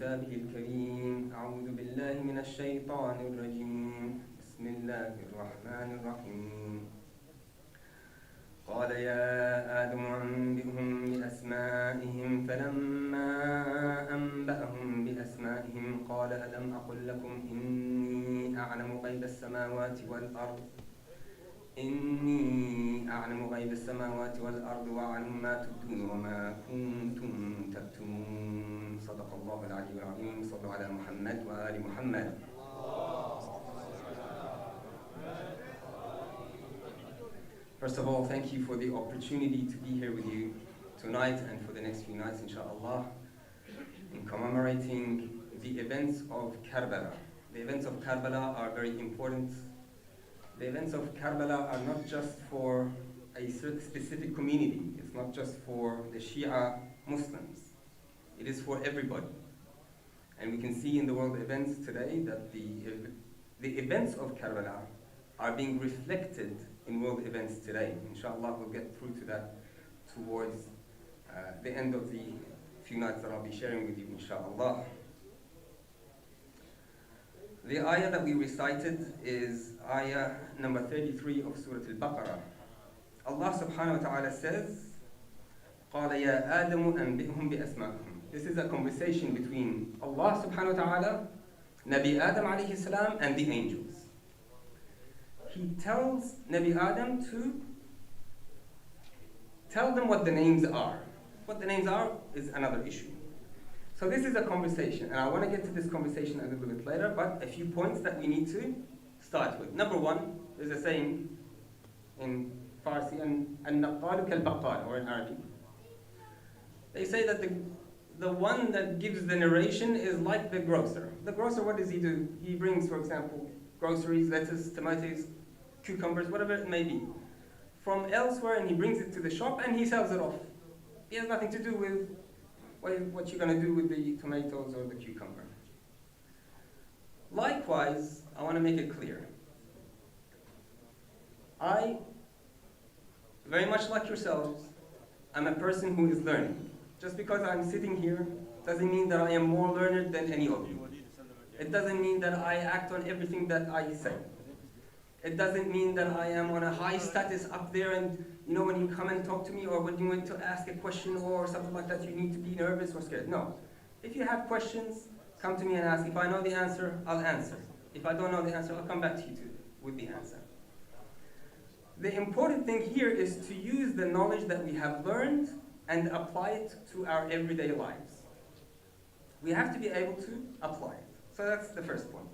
كتابه الكريم. أعوذ بالله من الشيطان الرجيم. بسم الله الرحمن الرحيم. قال يا آدم أنبئهم بأسمائهم فلما أنبأهم بأسمائهم قال ألم أقل لكم إني أعلم غيب السماوات والأرض وأعلم ما تبدون وما كنتم تكتمون. صدق الله العلي العظيم. صلوا على محمد وآل محمد. First of all, thank you for the opportunity to be here with you tonight and for the next few nights, inshallah, in commemorating the events of Karbala. The events of Karbala are very important. The events of Karbala are not just for a specific community. It's not just for the Shia Muslims. It is for everybody. And we can see in the world events today that the events of Karbala are being reflected in world events today. Inshallah, we'll get through to that towards the end of the few nights that I'll be sharing with you, inshallah. The ayah that we recited is ayah number 33 of Surah Al-Baqarah. Allah subhanahu wa ta'ala says, قَالَ يَا آدَمُ أَنْبِئْهُمْ بِأَسْمَائِهِمْ. This is a conversation between Allah subhanahu wa ta'ala, Nabi Adam alayhi salam, and the angels. He tells Nabi Adam to tell them what the names are. What the names are is another issue. So this is a conversation, and I want to get to this conversation a little bit later, but a few points that we need to start with. Number one, there's a saying in Farsi, النقال كالبقال, or in Arabic. They say that the one that gives the narration is like the grocer. The grocer, what does he do? He brings, for example, groceries, lettuce, tomatoes, cucumbers, whatever it may be, from elsewhere, and he brings it to the shop and he sells it off. He has nothing to do with what you're going to do with the tomatoes or the cucumber. Likewise, I want to make it clear. I, very much like yourselves, I'm a person who is learning. Just because I'm sitting here doesn't mean that I am more learned than any of you. It doesn't mean that I act on everything that I say. It doesn't mean that I am on a high status up there and, you know, when you come and talk to me or when you want to ask a question or something like that, you need to be nervous or scared. No. If you have questions, come to me and ask. If I know the answer, I'll answer. If I don't know the answer, I'll come back to you with the answer. The important thing here is to use the knowledge that we have learned and apply it to our everyday lives. We have to be able to apply it. So that's the first point.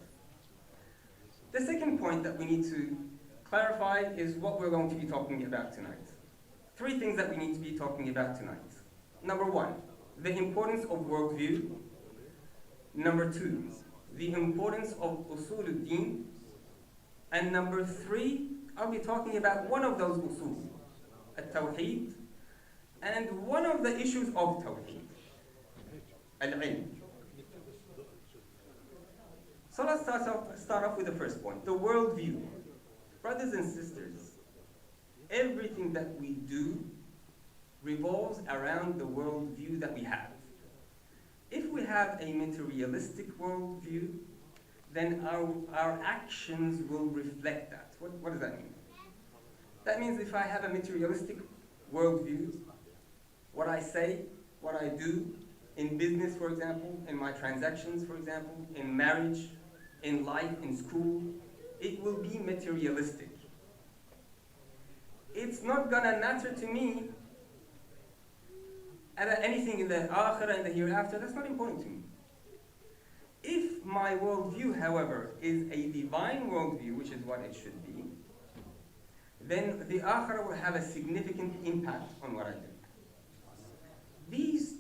The second point that we need to clarify is what we're going to be talking about tonight. Three things that we need to be talking about tonight. Number one, the importance of worldview. Number two, the importance of usul al-din. And number three, I'll be talking about one of those usul, al-tawheed, and one of the issues of tawheed, al-ilm. So let's start off with the first point, the worldview. Brothers and sisters, everything that we do revolves around the worldview that we have. If we have a materialistic worldview, then our actions will reflect that. What does that mean? That means if I have a materialistic worldview, what I say, what I do, in business, for example, in my transactions, for example, in marriage, in life, in school, it will be materialistic. It's not gonna matter to me anything in the akhirah and the hereafter. That's not important to me. If my worldview, however, is a divine worldview, which is what it should be, then the akhirah will have a significant impact on what I do. These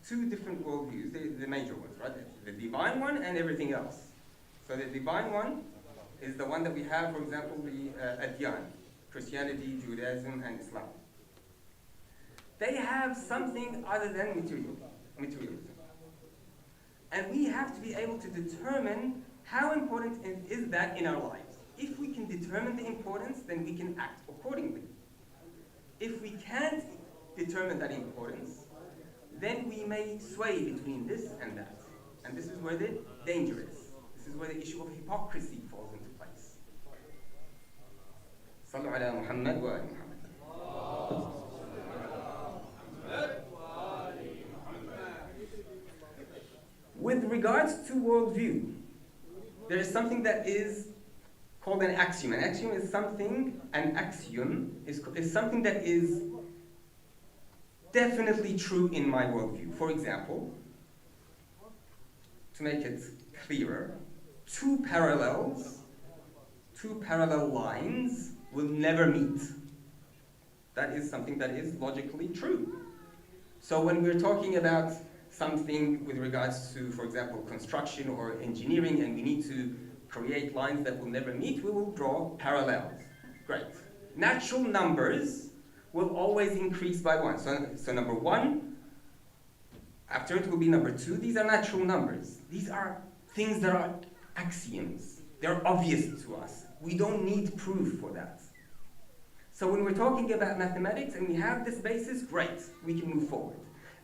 two different worldviews, the major ones, right? The divine one and everything else. So the divine one is the one that we have, for example, the Adyan, Christianity, Judaism, and Islam. They have something other than materialism. And we have to be able to determine how important is that in our lives. If we can determine the importance, then we can act accordingly. If we can't determine that importance, then we may sway between this and that. And this is where the danger is. This is where the issue of hypocrisy falls into place. صلوا على محمد وآل محمد. With regards to worldview, there is something that is called an axiom. An axiom is something that is definitely true in my worldview. For example, to make it clearer, two parallel lines will never meet. That is something that is logically true. So when we're talking about something with regards to, for example, construction or engineering, and we need to create lines that will never meet, we will draw parallels. Great. Natural numbers will always increase by 1. So number 1, after it will be number 2. These are natural numbers. These are things that are axioms. They're obvious to us. We don't need proof for that. So when we're talking about mathematics and we have this basis, great, we can move forward.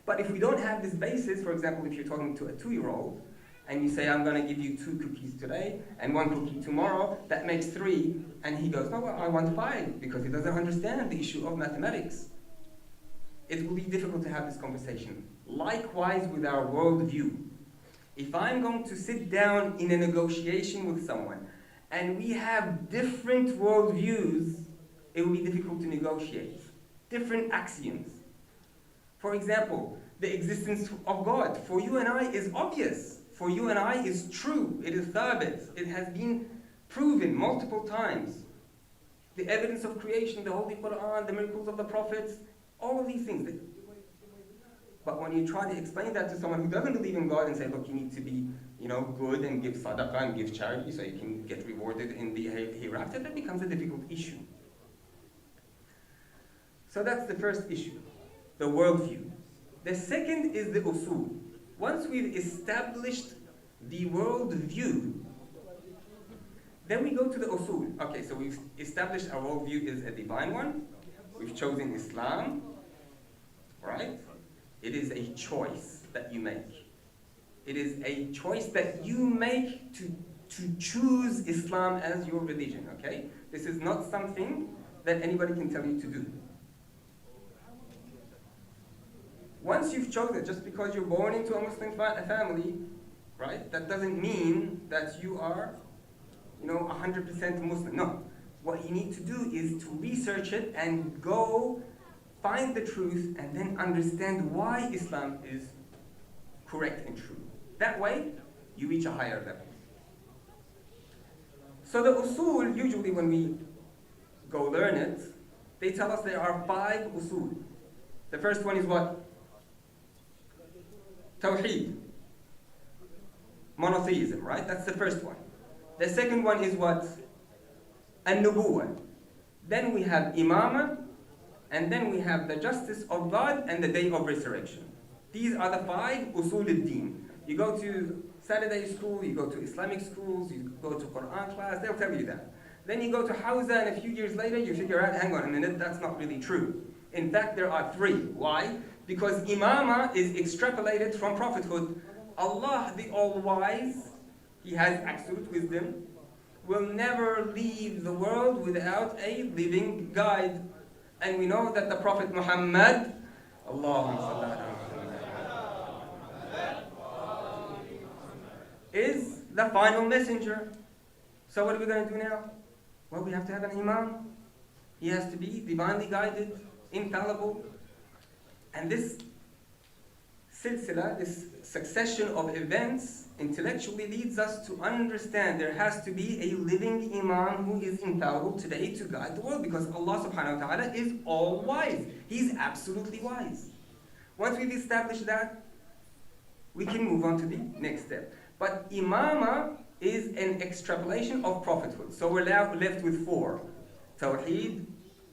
But if we don't have this basis, for example, if you're talking to a 2-year-old, and you say, I'm going to give you 2 cookies today, and 1 cookie tomorrow, that makes 3, and he goes, no, well, I want 5, because he doesn't understand the issue of mathematics. It will be difficult to have this conversation. Likewise with our worldview. If I'm going to sit down in a negotiation with someone, and we have different worldviews, it will be difficult to negotiate. Different axioms. For example, the existence of God, for you and I, is obvious. For you and I, is true. It is thabit. It has been proven multiple times. The evidence of creation, the Holy Quran, the miracles of the prophets, all of these things. But when you try to explain that to someone who doesn't believe in God and say, look, you need to be, good and give sadaqah and give charity so you can get rewarded in the hereafter, that becomes a difficult issue. So that's the first issue, the worldview. The second is the usul. Once we've established the worldview, then we go to the usul. Okay, so we've established our worldview is a divine one. We've chosen Islam, right? It is a choice that you make. It is a choice that you make to choose Islam as your religion, okay? This is not something that anybody can tell you to do. Once you've chosen, just because you're born into a Muslim family, right, that doesn't mean that you are, 100% Muslim. No. What you need to do is to research it and go find the truth and then understand why Islam is correct and true. That way, you reach a higher level. So the usul, usually when we go learn it, they tell us there are 5 usul. The first one is what? Tawheed. Monotheism, right? That's the first one. The second one is what? An-nubuwwah. Then we have imama, and then we have the justice of God and the day of resurrection. These are the 5 usul al-din. You go to Saturday school, you go to Islamic schools, you go to Quran class, they'll tell you that. Then you go to Hawza, and a few years later you figure out, hang on a minute, that's not really true. In fact, there are 3. Why? Because imama is extrapolated from prophethood. Allah, the All-Wise, He has absolute wisdom, will never leave the world without a living guide. And we know that the Prophet Muhammad, Allahumma salli ala Muhammad, is the final messenger. So what are we going to do now? Well, we have to have an imam. He has to be divinely guided, infallible. And this silsila, this succession of events, intellectually leads us to understand there has to be a living imam who is infallible today to guide the world, because Allah subhanahu wa ta'ala is all wise. He's absolutely wise. Once we've established that, we can move on to the next step. But imama is an extrapolation of prophethood. So we're now left with 4. Tawheed,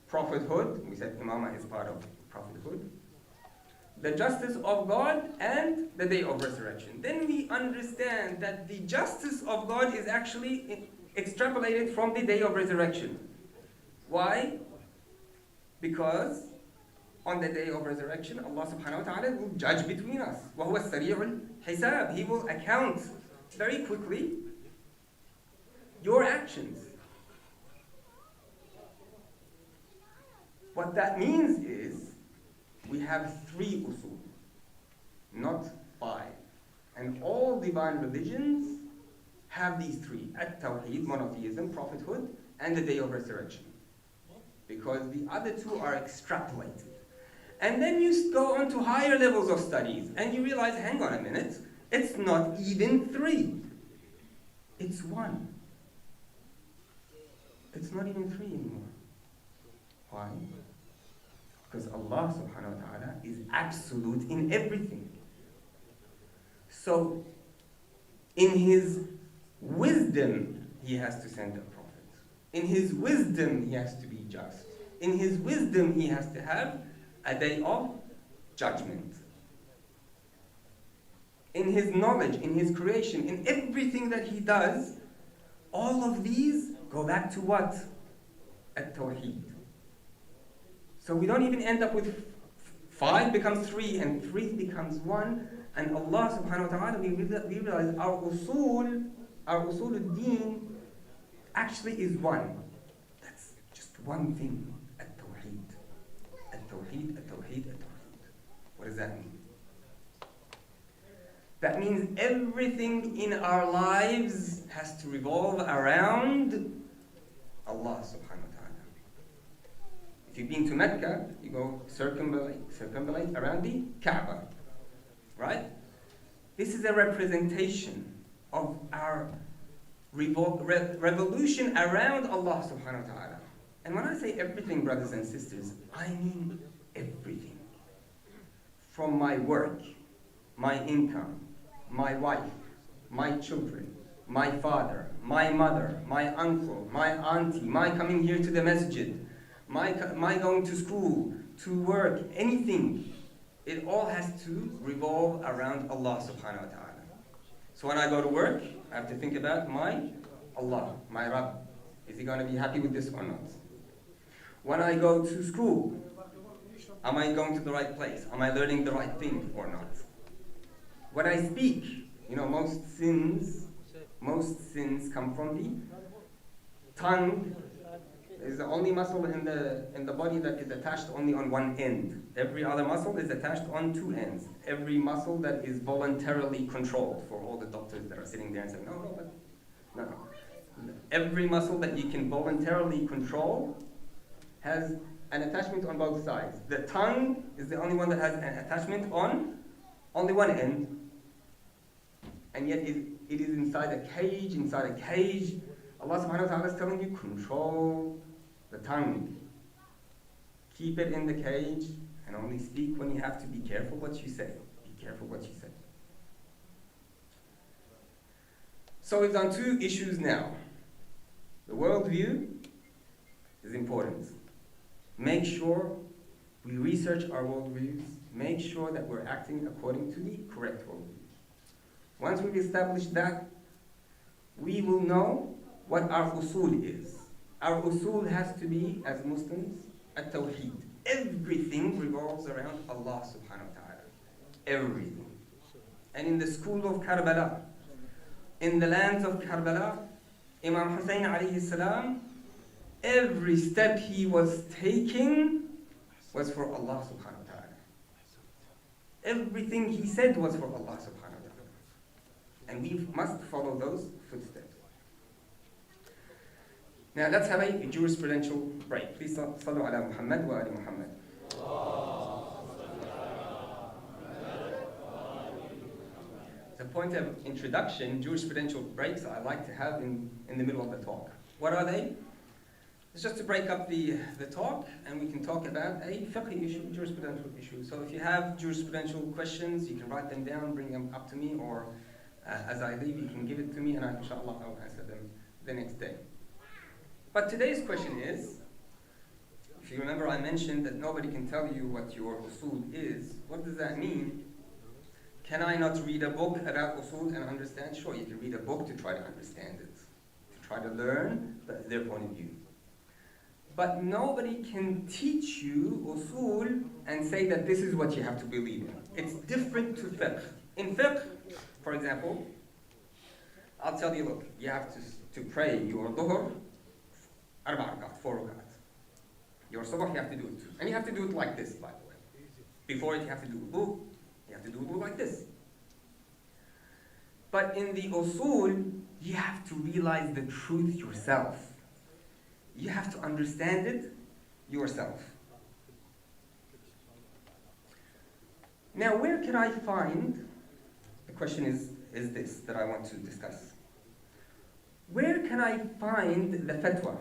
prophethood. We said imama is part of prophethood. The justice of God and the day of resurrection. Then we understand that the justice of God is actually extrapolated from the day of resurrection. Why? Because on the day of resurrection, Allah subhanahu wa ta'ala will judge between us. وَهُوَ السَّرِيعُ الْحِسَابِ. He will account very quickly your actions. What that means is we have 3 usul, not 5. And all divine religions have these 3. At-Tawheed, monotheism, prophethood, and the day of resurrection. Because the other 2 are extrapolated. And then you go on to higher levels of studies, and you realize, hang on a minute, it's not even 3. It's 1. It's not even 3 anymore. Why? Because Allah subhanahu wa ta'ala is absolute in everything. So, in His wisdom, He has to send a prophet. In His wisdom, He has to be just. In His wisdom, He has to have a day of judgment. In His knowledge, in His creation, in everything that He does, all of these go back to what? At-Tawheed. So we don't even end up with 5 becomes 3 and 3 becomes 1. And Allah subhanahu wa ta'ala, we realize our usul al-deen actually is 1. That's just one thing. At-Tawheed. At-Tawheed, At-Tawheed, At-Tawheed. What does that mean? That means everything in our lives has to revolve around Allah subhanahu wa ta'ala. If you've been to Mecca, you go circumambulate around the Kaaba. Right? This is a representation of our revolution around Allah subhanahu wa ta'ala. And when I say everything, brothers and sisters, I mean everything. From my work, my income, my wife, my children, my father, my mother, my uncle, my auntie, my coming here to the masjid, my going to school, to work, anything. It all has to revolve around Allah subhanahu wa ta'ala. So when I go to work, I have to think about my Allah, my Rabb. Is He going to be happy with this or not? When I go to school, am I going to the right place? Am I learning the right thing or not? When I speak, most sins come from the tongue. Is the only muscle in the body that is attached only on one end. Every other muscle is attached on 2 ends. Every muscle that is voluntarily controlled, for all the doctors that are sitting there and saying, no. Every muscle that you can voluntarily control has an attachment on both sides. The tongue is the only one that has an attachment on only one end. And yet it is inside a cage. Allah subhanahu wa ta'ala is telling you, control the tongue. Keep it in the cage and only speak when you have to. Be careful what you say. Be careful what you say. So we've done 2 issues now. The worldview is important. Make sure we research our worldviews. Make sure that we're acting according to the correct worldview. Once we've established that, we will know what our usul is. Our usul has to be, as Muslims, at-Tawheed. Everything revolves around Allah subhanahu wa ta'ala. Everything. And in the school of Karbala, in the lands of Karbala, Imam Hussein عليه السلام, every step he was taking was for Allah subhanahu wa ta'ala. Everything he said was for Allah subhanahu wa ta'ala. And we must follow those footsteps. Now let's have a jurisprudential break. Please sallu ala Muhammad wa ali Muhammad. As a point of introduction, jurisprudential breaks I like to have in the middle of the talk. What are they? It's just to break up the talk, and we can talk about a fiqh issue, jurisprudential issue. So if you have jurisprudential questions, you can write them down, bring them up to me, or as I leave, you can give it to me, and inshallah I'll answer them the next day. But today's question is, if you remember I mentioned that nobody can tell you what your usul is. What does that mean? Can I not read a book about usul and understand? Sure, you can read a book to try to understand it, to try to learn their point of view. but nobody can teach you usul and say that this is what you have to believe in. It's different to fiqh. In fiqh, for example, I'll tell you, look, you have to pray your dhuhr, 4 rakat. Your subh, you have to do it. And you have to do it like this, by the way. Before it, you have to do wudu. You have to do wudu like this. But in the usul, you have to realize the truth yourself. You have to understand it yourself. Now, where can I find, the question is this that I want to discuss. Where can I find the fatwa?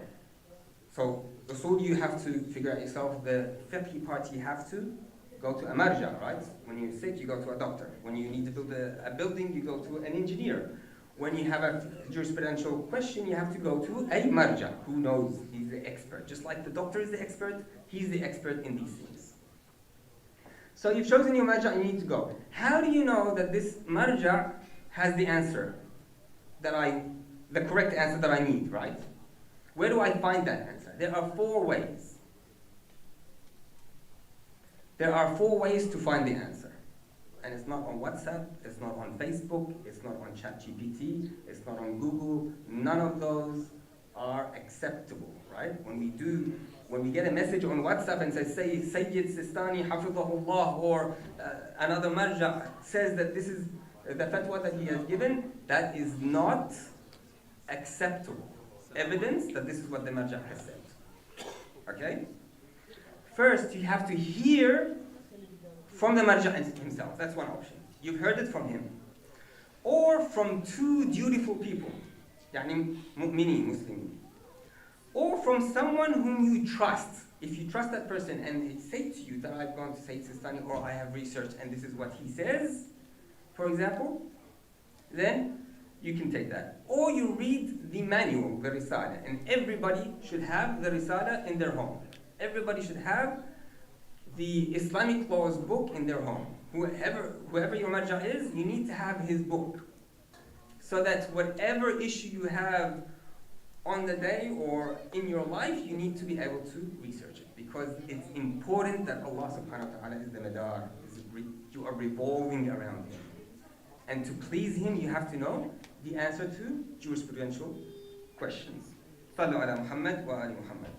So, usul, you have to figure out yourself. The fiqh part, you have to go to a marja, right? When you're sick, you go to a doctor. When you need to build a building, you go to an engineer. When you have a jurisprudential question, you have to go to a marja, who knows, he's the expert. Just like the doctor is the expert, he's the expert in these things. So you've chosen your marja and you need to go. How do you know that this marja has the answer the correct answer that I need, right? Where do I find that answer? There are 4 ways. There are 4 ways to find the answer. And it's not on WhatsApp, it's not on Facebook, it's not on ChatGPT, it's not on Google. None of those are acceptable, right? When we get a message on WhatsApp and says, say Sayyid Sistani Hafidhahullah, or another marja says that this is the fatwa that he has given, that is not acceptable evidence that this is what the marja has said. Okay? First, you have to hear from the marja himself. That's one option. You've heard it from him. Or from 2 dutiful people. يعني مؤمنين, Muslimin. Or from someone whom you trust. If you trust that person and he says to you that I've gone to Sayyid Sistani or I have researched and this is what he says, for example, then you can take that. Or you read the manual, the risala, and everybody should have the risala in their home. Everybody should have the Islamic laws book in their home. Whoever your marja is, you need to have his book. So that whatever issue you have on the day or in your life, you need to be able to research it. Because it's important that Allah subhanahu wa ta'ala is the madar. You are revolving around him. And to please him, you have to know the answer to jurisprudential questions. صلوا على محمد وآل محمد.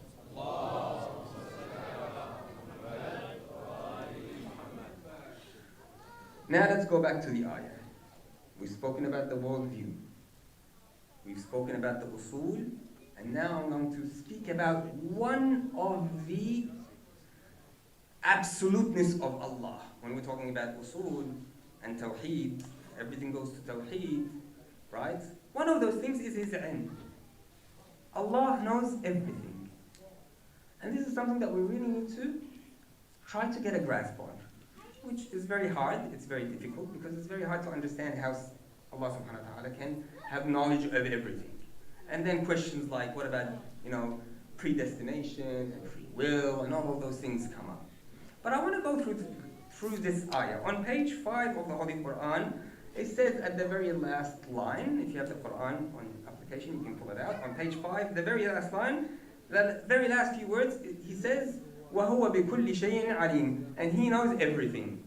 Now let's go back to the ayah. We've spoken about the worldview. We've spoken about the usul. And now I'm going to speak about one of the absoluteness of Allah. When we're talking about usul and tawheed, everything goes to tawheed, right? One of those things is his ilm. Allah knows everything. And this is something that we really need to try to get a grasp on, which is very hard, it's very difficult, because it's very hard to understand how Allah subhanahu wa ta'ala can have knowledge of everything. And then questions like, what about, predestination and free will, and all of those things come up. But I want to go through this ayah. On page 5 of the Holy Quran, it says at the very last line, if you have the Quran on application, you can pull it out. On page 5, the very last line, the very last few words, he says, وَهُوَ بِكُلِّ شَيْءٍ عَلِيمٍ, and he knows everything.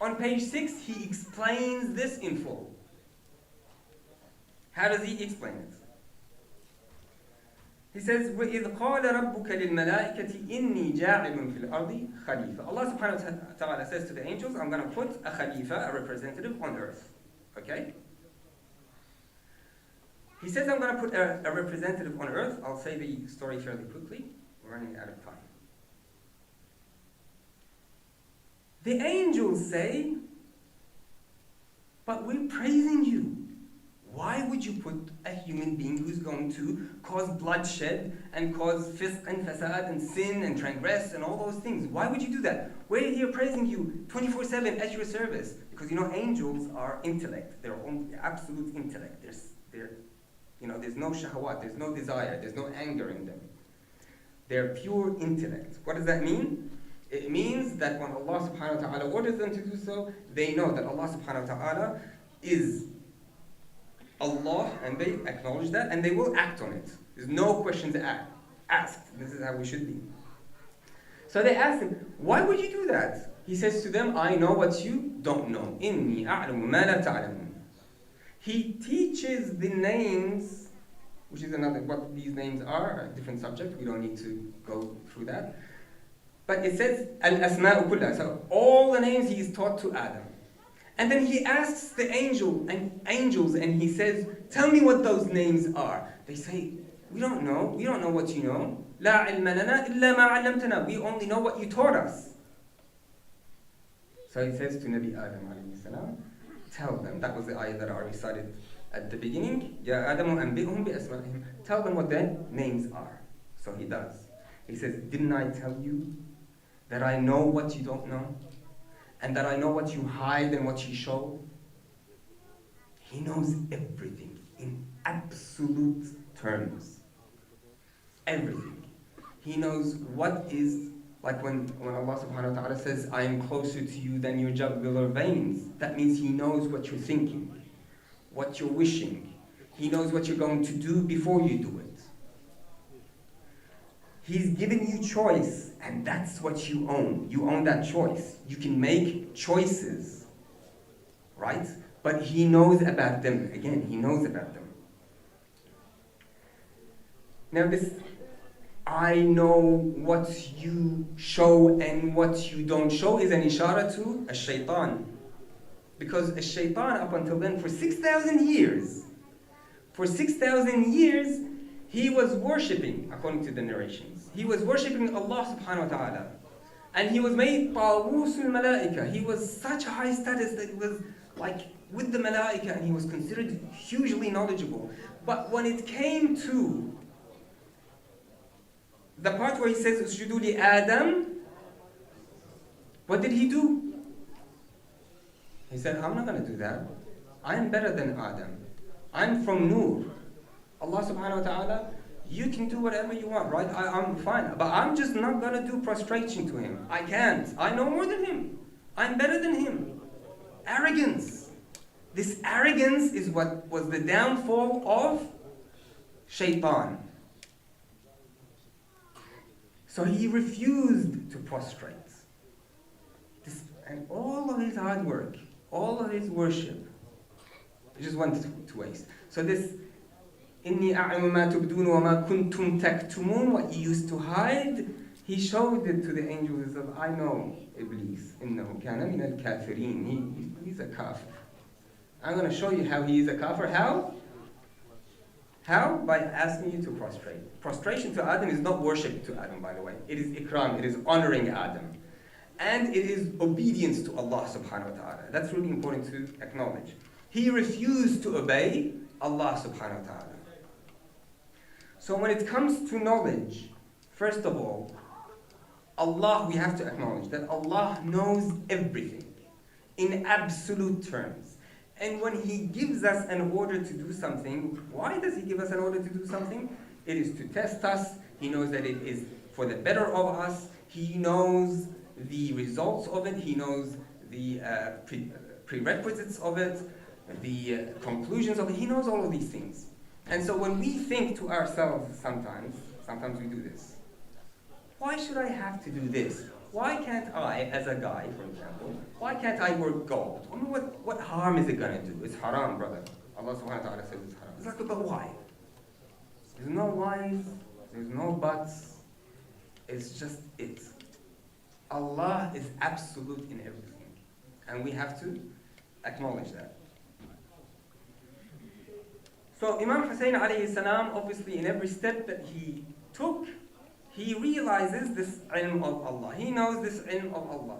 On page 6, he explains this in full. How does he explain it? He says, وَإِذْ قَالَ رَبُّكَ لِلْمَلَائِكَةِ إِنِّي جَاعِلٌ فِي الْأَرْضِ خَلِيفَةً. Allah subhanahu wa ta'ala says to the angels, I'm going to put a khalifa, a representative on earth. Okay? He says, I'm going to put a representative on earth. I'll say the story fairly quickly. We're running out of time. The angels say, but we're praising you. Why would you put a human being who's going to cause bloodshed and cause fisq and fasad and sin and transgress and all those things? Why would you do that? We're here praising you 24/7 at your service. Because angels are intellect. They're only absolute intellect. There's no shahwat, there's no desire, there's no anger in them. They're pure intellect. What does that mean? It means that when Allah subhanahu wa ta'ala orders them to do so, they know that Allah subhanahu wa ta'ala is Allah, and they acknowledge that, and they will act on it. There's no questions asked. This is how we should be. So they asked him, why would you do that? He says to them, I know what you don't know. إِنِّي أَعْلَمُ مَا لَا تَعْلَمُونَ. He teaches the names, which is another, what these names are, a different subject. We don't need to go through that. But it says, Al-Asma'u kullaha. So all the names he is taught to Adam. And then he asks the angels, and he says, tell me what those names are. They say, we don't know. We don't know what you know. لا علم لنا إلا ما علمتنا. We only know what you taught us. So he says to Nabi Adam alayhi salam, tell them. That was the ayah that I recited at the beginning. Ya Adamu anbi'hum bi asma'ihim. Tell them what their names are. So he does. He says, didn't I tell you that I know what you don't know? And that I know what you hide and what you show? He knows everything in absolute terms. Everything. He knows what is, like when Allah subhanahu wa ta'ala says, I am closer to you than your jugular veins. That means He knows what you're thinking, what you're wishing. He knows what you're going to do before you do it. He's given you choice, and that's what you own. You own that choice. You can make choices, right? But He knows about them. Again, He knows about them. Now this, I know what you show and what you don't show is an ishara to a shaitan. Because a shaitan up until then, for 6,000 years, he was worshipping, according to the narrations, he was worshipping Allah subhanahu wa ta'ala. And he was made Tawusul Malaika. He was such a high status that he was like with the Malaika, and he was considered hugely knowledgeable. But when it came to the part where he says, Usjudu li Adam, what did he do? He said, I'm not going to do that. I'm better than Adam. I'm from Noor. Allah subhanahu wa ta'ala, you can do whatever you want, right? I'm fine. But I'm just not going to do prostration to him. I can't. I know more than him. I'm better than him. Arrogance. This arrogance is what was the downfall of shaitan. So he refused to prostrate. And all of his hard work, all of his worship, it just went to waste. So this, إِنِّي أَعْلَمُ مَا تُبْدُونَ وَمَا كُنْتُمْ تَكْتُمُونَ, what you used to hide, he showed it to the angels. He said, I know Iblis, إِنَّهُ كَانَ مِنَ الْكَافِرِينَ. He's a kafir. I'm going to show you how he is a kafir. How? How? By asking you to prostrate. Prostration to Adam is not worship to Adam, by the way. It is ikram, it is honoring Adam. And it is obedience to Allah subhanahu wa ta'ala. That's really important to acknowledge. He refused to obey Allah subhanahu wa ta'ala. So when it comes to knowledge, first of all, Allah, we have to acknowledge that Allah knows everything in absolute terms. And when He gives us an order to do something, why does He give us an order to do something? It is to test us. He knows that it is for the better of us. He knows the results of it. He knows the prerequisites of it, the conclusions of it. He knows all of these things. And so when we think to ourselves sometimes we do this. Why should I have to do this? Why can't I, as a guy, for example, why can't I work gold? I mean, what harm is it going to do? It's haram, brother. Allah subhanahu wa ta'ala says it's haram. It's like, but why? There's no whys, there's no buts. It's just it. Allah is absolute in everything. And we have to acknowledge that. So Imam Hussein alayhi salam, obviously in every step that he took, he realizes this ilm of Allah. He knows this ilm of Allah.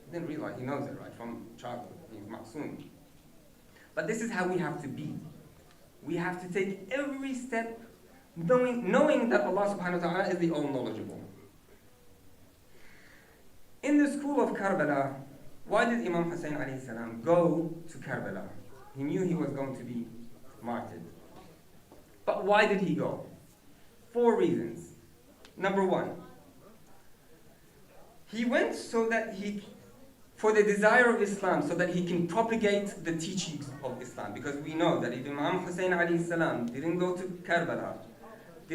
He didn't realize, he knows it, right, from childhood. He's ma'soom. But this is how we have to be. We have to take every step knowing that Allah subhanahu wa ta'ala is the all-knowledgeable. In the school of Karbala, why did Imam Hussein alayhi salam go to Karbala? He knew he was going to be martyred. But why did he go? 4 reasons. Number 1, he went so that for the desire of Islam, so that he can propagate the teachings of Islam. Because we know that if Imam Hussein alayhi salam didn't go to Karbala,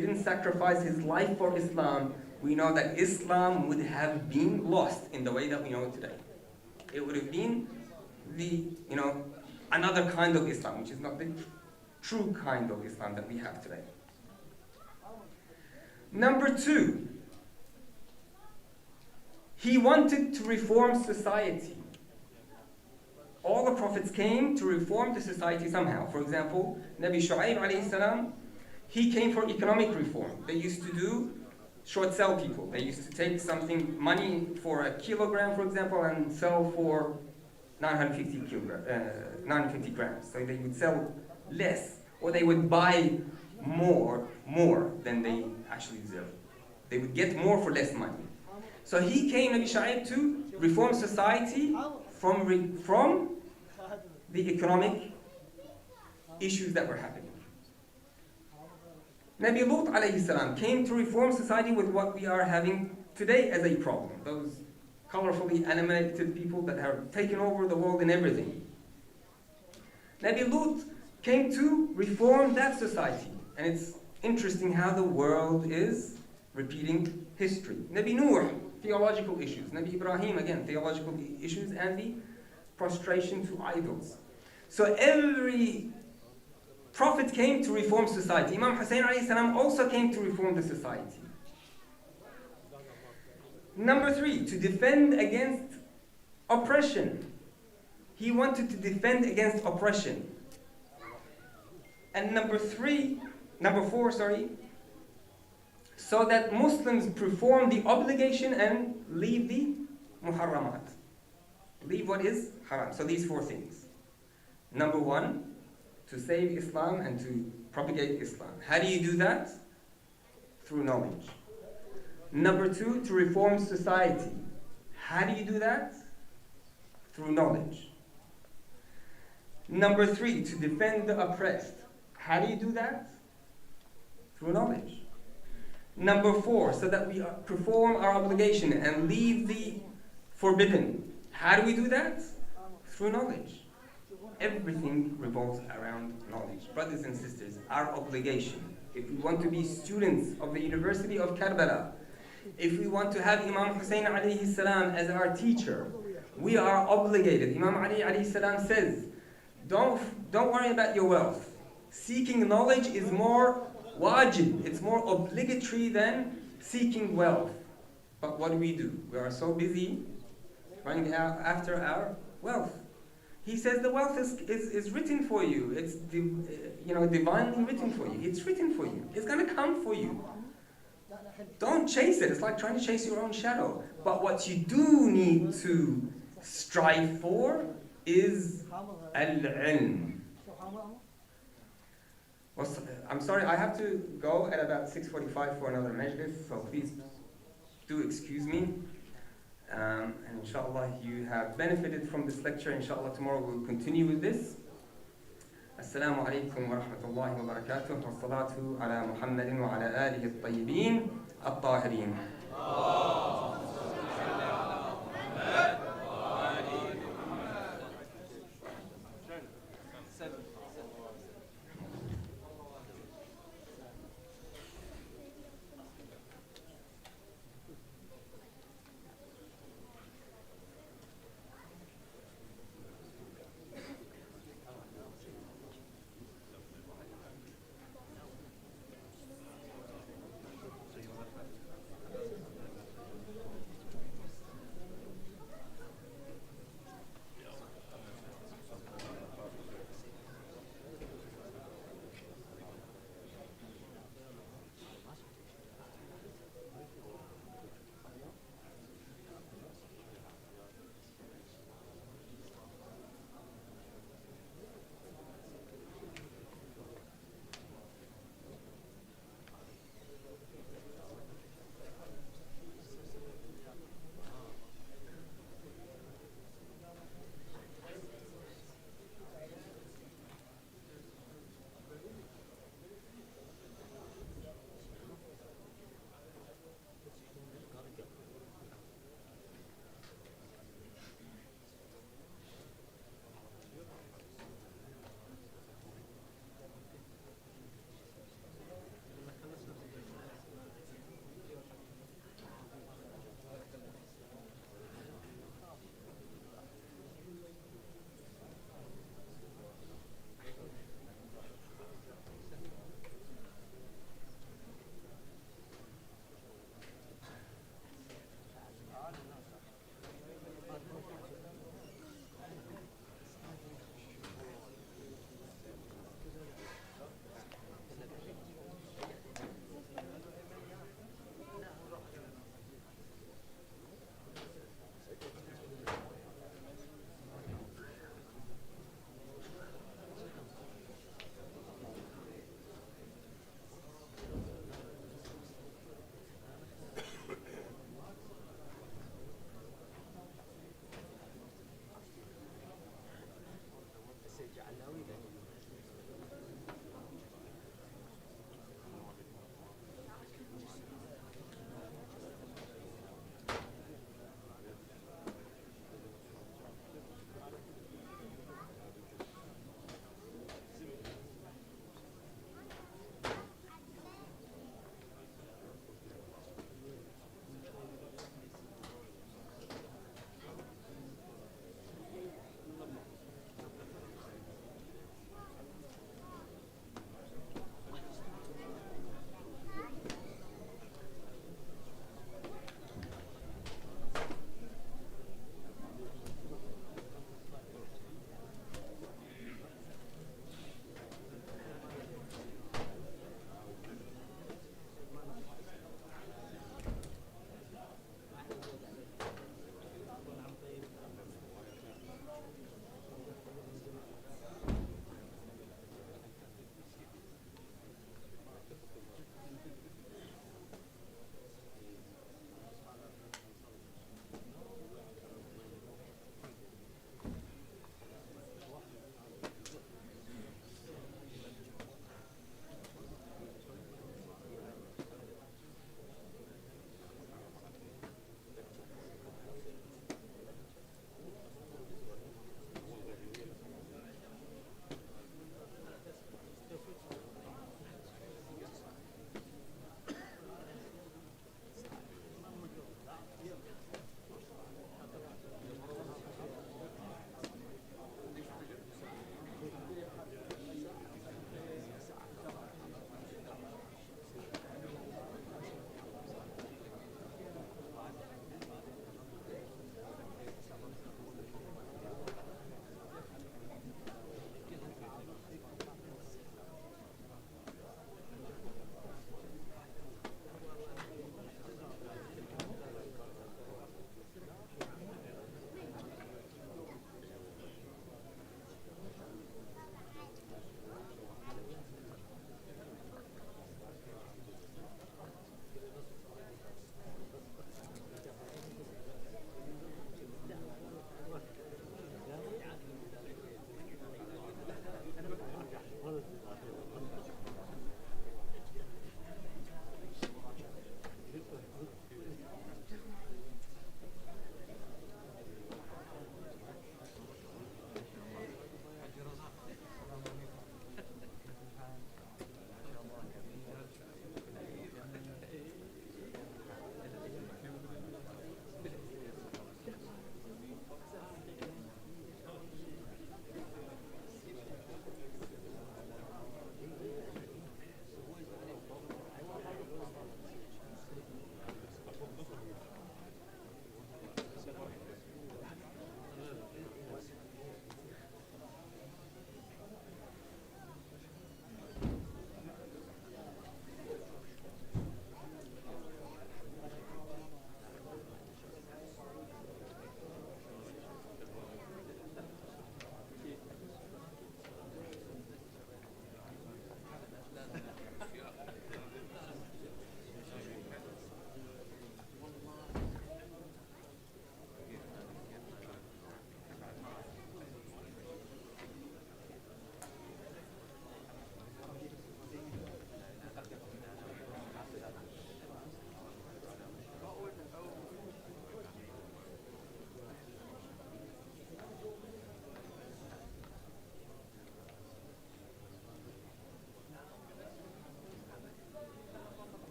didn't sacrifice his life for Islam, we know that Islam would have been lost in the way that we know it today. It would have been another kind of Islam, which is not the true kind of Islam that we have today. Number 2, he wanted to reform society. All the prophets came to reform the society somehow. For example, Nabi Shu'aib alayhi salam, he came for economic reform. They used to do short sell people. They used to take money for a kilogram, for example, and sell for 950 grams. So they would sell less, or they would buy more than they actually deserve. They would get more for less money. So he came, Nabi Shu'aib, to reform society from the economic issues that were happening. Nabi Lut alayhi salam came to reform society with what we are having today as a problem. Those colorfully animated people that have taken over the world and everything. Nabi Lut came to reform that society. And it's interesting how the world is repeating history. Nabi Nuh, theological issues. Nabi Ibrahim, again, theological issues, and the prostration to idols. So every prophet came to reform society. Imam Hussein alayhi salam also came to reform the society. Number 3, to defend against oppression. He wanted to defend against oppression. And number 4, so that Muslims perform the obligation and leave the muharramat. Leave what is haram. So these 4 things. Number 1, to save Islam and to propagate Islam. How do you do that? Through knowledge. Number 2, to reform society. How do you do that? Through knowledge. Number 3, to defend the oppressed. How do you do that? Through knowledge. Number 4, so that we perform our obligation and leave the forbidden. How do we do that? Through knowledge. Everything revolves around knowledge. Brothers and sisters, our obligation, if we want to be students of the University of Karbala, if we want to have Imam Hussein alayhi salam as our teacher, we are obligated. Imam Ali alayhi salam says, don't worry about your wealth. Seeking knowledge is more wajib, it's more obligatory than seeking wealth. But what do? We are so busy running after our wealth. He says the wealth is written for you. It's divinely written for you. It's written for you. It's going to come for you. Don't chase it. It's like trying to chase your own shadow. But what you do need to strive for is al-ilm. I'm sorry, I have to go at about 6:45 for another majlis, so please do excuse me. And inshallah you have benefited from this lecture. Inshallah tomorrow we'll continue with this. Assalamu alaikum wa rahmatullahi wa barakatuh. Wa salatu ala Muhammadin wa ala alihi at-tayyibin at-tahirin.